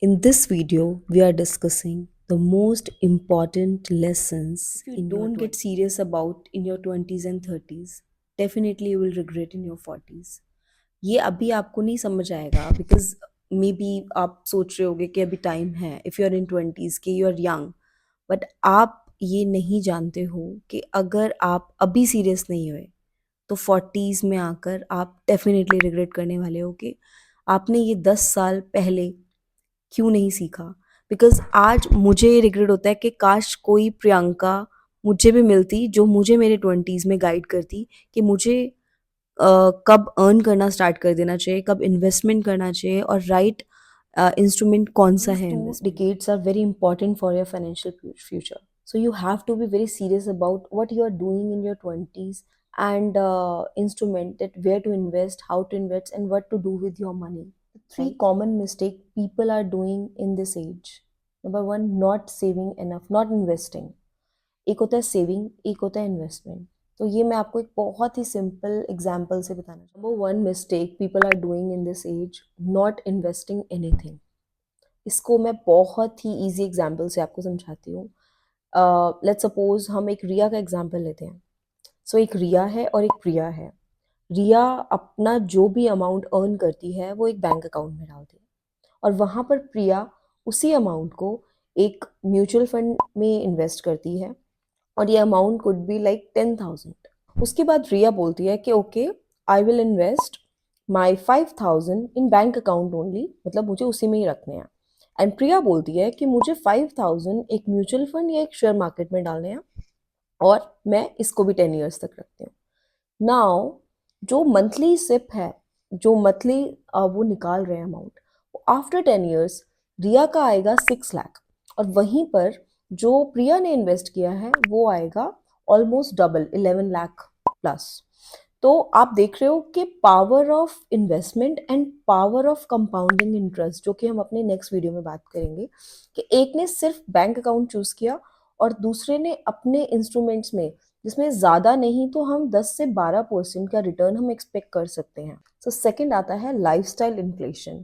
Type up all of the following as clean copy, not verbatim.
In this video, we are discussing the most important lessons if you don't get serious about in your 20s and 30s. Definitely you will regret in your 40s. ये अभी आपको नहीं समझ आएगा because may be आप सोच रहे होगे कि अभी टाइम है if you are in 20s कि यू आर यंग बट आप ये नहीं जानते हो कि अगर आप अभी सीरियस नहीं हुए तो 40s में आकर आप डेफिनेटली रिग्रेट करने वाले हो कि आपने ये 10 साल पहले क्यों नहीं सीखा। बिकॉज आज मुझे ये रिग्रेट होता है कि काश कोई प्रियंका मुझे भी मिलती जो मुझे मेरे 20s में गाइड करती कि मुझे कब अर्न करना स्टार्ट कर देना चाहिए, कब इन्वेस्टमेंट करना चाहिए और राइट इंस्ट्रूमेंट कौन सा है। Decades are very important for your financial future, so you have to be very serious about what you are doing in your 20s and instrument that where to invest, how to invest and what to do with your money. Three common mistake people are doing in this age. Number one, not saving enough, not investing. एक होता है saving, एक होता है investment. तो ये मैं आपको एक बहुत ही सिंपल एग्जांपल से बताना चाहूँ। Number one mistake people are doing in this age, not investing anything. इसको मैं बहुत ही ईजी एग्जांपल से आपको समझाती हूँ। लेट्स सपोज हम एक रिया का एग्जांपल लेते हैं। सो एक रिया है और एक प्रिया है। रिया अपना जो भी अमाउंट अर्न करती है वो एक बैंक अकाउंट में डालती है और वहाँ पर प्रिया उसी अमाउंट को एक म्यूचुअल फंड में इन्वेस्ट करती है और ये अमाउंट कुड बी लाइक 10,000। उसके बाद रिया बोलती है कि okay, I will invest my 5,000 in bank account only, मतलब मुझे उसी में ही रखने हैं। एंड प्रिया बोलती है कि मुझे 5,000 एक म्यूचुअल फंड या एक शेयर मार्केट में डालने हैं और मैं इसको भी 10 years तक रखती हूँ। नाउ जो मंथली सिप है, जो मंथली वो निकाल रहे हैं अमाउंट, आफ्टर 10 years रिया का आएगा 6 लाख और वहीं पर जो प्रिया ने इन्वेस्ट किया है वो आएगा ऑलमोस्ट डबल 11 लाख प्लस। तो आप देख रहे हो कि power of investment and power of compounding interest, जो कि हम अपने नेक्स्ट वीडियो में बात करेंगे, कि एक ने सिर्फ बैंक अकाउंट चूज किया और दूसरे ने अपने इंस्ट्रूमेंट्स में, जिसमें ज़्यादा नहीं तो हम 10 से 12% का रिटर्न हम एक्सपेक्ट कर सकते हैं। सो सेकंड आता है लाइफस्टाइल इन्फ्लेशन,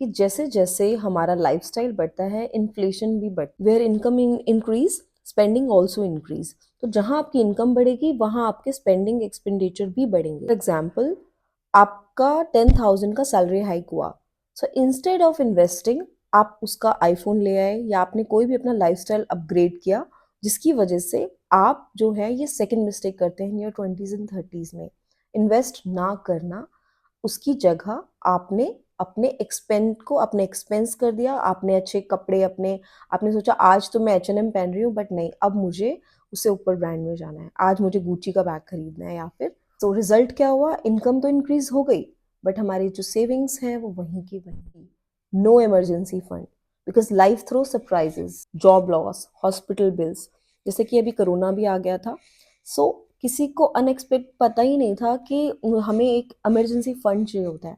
कि जैसे जैसे हमारा लाइफस्टाइल बढ़ता है इन्फ्लेशन भी बढ़, where income increase spending also increase. तो जहाँ आपकी इनकम बढ़ेगी वहाँ आपके स्पेंडिंग एक्सपेंडिचर भी बढ़ेंगे। फॉर एग्जाम्पल, आपका 10,000 का सैलरी हाइक हुआ, सो इंस्टेड ऑफ इन्वेस्टिंग आप उसका आईफोन ले आए या आपने कोई भी अपना लाइफस्टाइल अपग्रेड किया, जिसकी वजह से आप जो है ये सेकंड मिस्टेक करते हैं इन योर 20s एंड 30s में, इन्वेस्ट ना करना। उसकी जगह आपने अपने एक्सपेंड को अपने एक्सपेंस कर दिया। आपने अच्छे कपड़े अपने, आपने सोचा आज तो मैं H&M पहन रही हूँ बट नहीं, अब मुझे उससे ऊपर ब्रांड में जाना है, आज मुझे गुची का बैग खरीदना है या फिर। तो रिजल्ट क्या हुआ, इनकम तो इंक्रीज हो गई बट हमारी जो सेविंग्स हैं वो वहीं की वहीं। No emergency fund, because life throw surprises, job loss, hospital bills, जैसे कि अभी कोरोना भी आ गया था। सो किसी को अनएक्सपेक्ट पता ही नहीं था कि हमें एक इमरजेंसी फंड चाहिए होता है,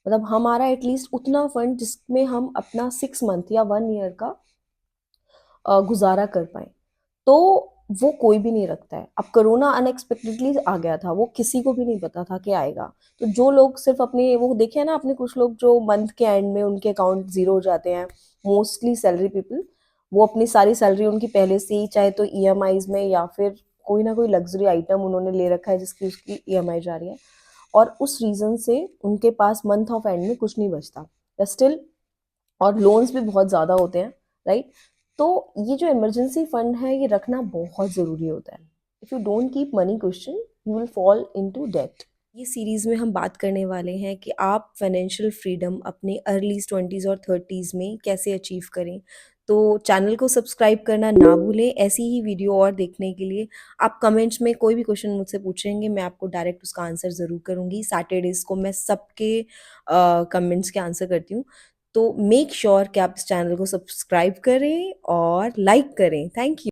मतलब हमारा एटलीस्ट उतना फंड जिसमें हम अपना 6 मंथ या 1 year का गुजारा कर पाए। तो वो कोई भी नहीं रखता है। अब कोरोना अनएक्सपेक्टेडली आ गया था, वो किसी को भी नहीं पता था कि आएगा। तो जो लोग सिर्फ अपने, वो देखे ना आपने, कुछ लोग जो मंथ के एंड में उनके अकाउंट जीरो हो जाते हैं, मोस्टली सैलरी पीपल, वो अपनी सारी सैलरी उनकी पहले से ही, चाहे तो ईएमआईज में या फिर कोई ना कोई लग्जरी आइटम उन्होंने ले रखा है जिसकी उसकी ईएमआई जा रही है, और उस रीज़न से उनके पास मंथ ऑफ एंड में कुछ नहीं बचता या स्टिल, और लोन्स भी बहुत ज़्यादा होते हैं, राइट। तो ये जो इमरजेंसी फंड है ये रखना बहुत ज़रूरी होता है। If you don't keep money question you will fall into debt. ये सीरीज़ में हम बात करने वाले हैं कि आप फाइनेंशियल फ्रीडम अपने अर्ली 20s और 30s में कैसे अचीव करें। तो चैनल को सब्सक्राइब करना ना भूलें। ऐसी ही वीडियो और देखने के लिए आप कमेंट्स में कोई भी क्वेश्चन मुझसे पूछेंगे, मैं आपको डायरेक्ट उसका आंसर ज़रूर करूँगी। सैटरडेज़ को मैं सबके कमेंट्स के आंसर करती हूँ। तो मेक श्योर कि आप इस चैनल को सब्सक्राइब करें और लाइक करें। Thank you.